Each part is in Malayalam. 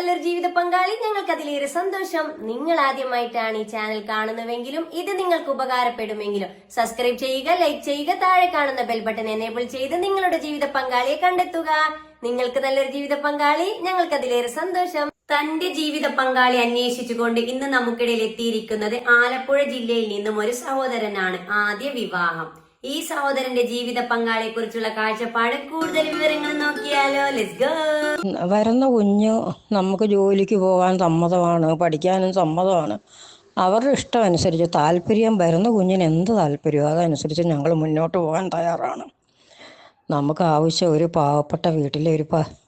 നല്ലൊരു ജീവിത പങ്കാളി, ഞങ്ങൾക്ക് അതിലേറെ സന്തോഷം. നിങ്ങൾ ആദ്യമായിട്ടാണ് ഈ ചാനൽ കാണുന്നതെങ്കിലും ഇത് നിങ്ങൾക്ക് ഉപകാരപ്പെടുമെങ്കിലും സബ്സ്ക്രൈബ് ചെയ്യുക, ലൈക്ക് ചെയ്യുക, താഴെ കാണുന്ന ബെൽ ബട്ടൺ എനേബിൾ ചെയ്ത് നിങ്ങളുടെ ജീവിത പങ്കാളിയെ കണ്ടെത്തുക. നിങ്ങൾക്ക് നല്ലൊരു ജീവിത പങ്കാളി, ഞങ്ങൾക്ക് അതിലേറെ സന്തോഷം. തന്റെ ജീവിത പങ്കാളി അന്വേഷിച്ചുകൊണ്ട് ഇന്ന് നമുക്കിടയിൽ എത്തിയിരിക്കുന്നത് ആലപ്പുഴ ജില്ലയിൽ നിന്നും ഒരു സഹോദരനാണ്. ആദ്യ വിവാഹം. ഈ സഹോദരന്റെ ജീവിത പങ്കാളിയെ കുറിച്ചുള്ള കാഴ്ചപ്പാട്, കൂടുതൽ വിവരങ്ങൾ നോക്കിയാലോ. Let's go. വരുന്ന കുഞ്ഞ് നമുക്ക് ജോലിക്ക് പോകാൻ സമ്മതമാണ്, പഠിക്കാനും സമ്മതമാണ്. അവരുടെ ഇഷ്ടം അനുസരിച്ച് താല്പര്യം, വരുന്ന കുഞ്ഞിന് എന്ത് താല്പര്യമോ അതനുസരിച്ച് ഞങ്ങൾ മുന്നോട്ട് പോകാൻ തയ്യാറാണ്. നമുക്ക് ആവശ്യം ഒരു പാവപ്പെട്ട വീട്ടിലെ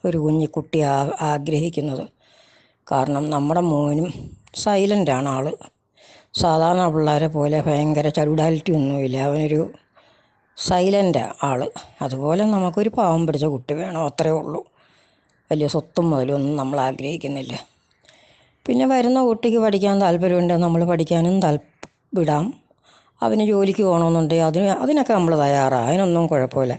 ഒരു കുഞ്ഞിക്കുട്ടി ആഗ്രഹിക്കുന്നത്. കാരണം നമ്മുടെ മോനും സൈലൻ്റാണ് ആൾ. സാധാരണ പിള്ളേരെ പോലെ ഭയങ്കര ചരുടാലിറ്റി ഒന്നുമില്ല. അവനൊരു സൈലൻ്റ് ആൾ. അതുപോലെ നമുക്കൊരു പാവം പിടിച്ച കുട്ടി വേണം, അത്രയേ ഉള്ളൂ. വലിയ സ്വത്തും മുതലും ഒന്നും നമ്മൾ ആഗ്രഹിക്കുന്നില്ല. പിന്നെ വരുന്ന കുട്ടിക്ക് പഠിക്കാൻ താല്പര്യമുണ്ടെങ്കിൽ നമ്മൾ പഠിക്കാനും വിടാം. അവന് ജോലിക്ക് പോകണമെന്നുണ്ടെങ്കിൽ അതിനൊക്കെ നമ്മൾ തയ്യാറാണ്. അതിനൊന്നും കുഴപ്പമില്ല.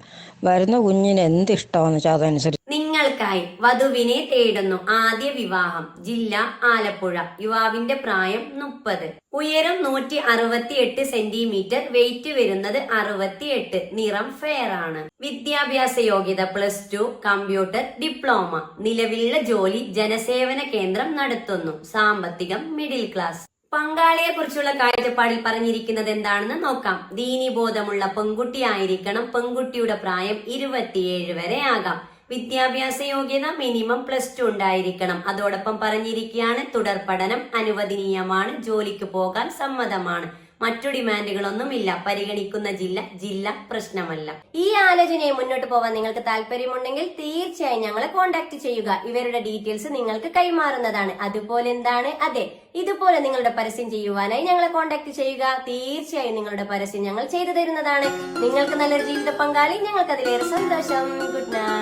വരുന്ന കുഞ്ഞിന് എന്ത് ഇഷ്ടമാണെന്ന് വെച്ചാൽ അതനുസരിച്ച്. നിങ്ങൾക്കായി വധുവിനെ തേടുന്നു. ആദ്യ വിവാഹം. ജില്ല ആലപ്പുഴ. യുവാവിന്റെ പ്രായം 30. ഉയരം 168 സെന്റിമീറ്റർ. വെയിറ്റ് വരുന്നത് 68. നിറം ഫെയർ ആണ്. വിദ്യാഭ്യാസ യോഗ്യത +2, കമ്പ്യൂട്ടർ ഡിപ്ലോമ. നിലവിലുള്ള ജോലി ജനസേവന കേന്ദ്രം നടത്തുന്നു. സാമ്പത്തികം മിഡിൽ ക്ലാസ്. പങ്കാളിയെ കുറിച്ചുള്ള കാഴ്ചപ്പാടിൽ പറഞ്ഞിരിക്കുന്നത് എന്താണെന്ന് നോക്കാം. ദീനീബോധമുള്ള പെൺകുട്ടിയായിരിക്കണം. പെൺകുട്ടിയുടെ പ്രായം 27 വരെ ആകാം. വിദ്യാഭ്യാസ യോഗ്യത മിനിമം +2 ഉണ്ടായിരിക്കണം. അതോടൊപ്പം പറഞ്ഞിരിക്കുകയാണ്, തുടർ പഠനം അനുവദനീയമാണ്. ജോലിക്ക് പോകാൻ സമ്മതമാണ്. മറ്റു ഡിമാൻഡുകളൊന്നുമില്ല. പരിഗണിക്കുന്ന ജില്ല പ്രശ്നമല്ല. ഈ ആലോചനയെ മുന്നോട്ട് പോകാൻ നിങ്ങൾക്ക് താല്പര്യമുണ്ടെങ്കിൽ തീർച്ചയായും ഞങ്ങളെ കോൺടാക്ട് ചെയ്യുക. ഇവരുടെ ഡീറ്റെയിൽസ് നിങ്ങൾക്ക് കൈമാറുന്നതാണ്. അതുപോലെ എന്താണ്, അതെ, ഇതുപോലെ നിങ്ങളുടെ പരസ്യം ചെയ്യുവാനായി ഞങ്ങളെ കോൺടാക്ട് ചെയ്യുക. തീർച്ചയായും നിങ്ങളുടെ പരസ്യം ഞങ്ങൾ ചെയ്തു തരുന്നതാണ്. നിങ്ങൾക്ക് നല്ലൊരു ജീവിത പങ്കാളി, ഞങ്ങൾക്ക് അതിലേറെ സന്തോഷം. Good night.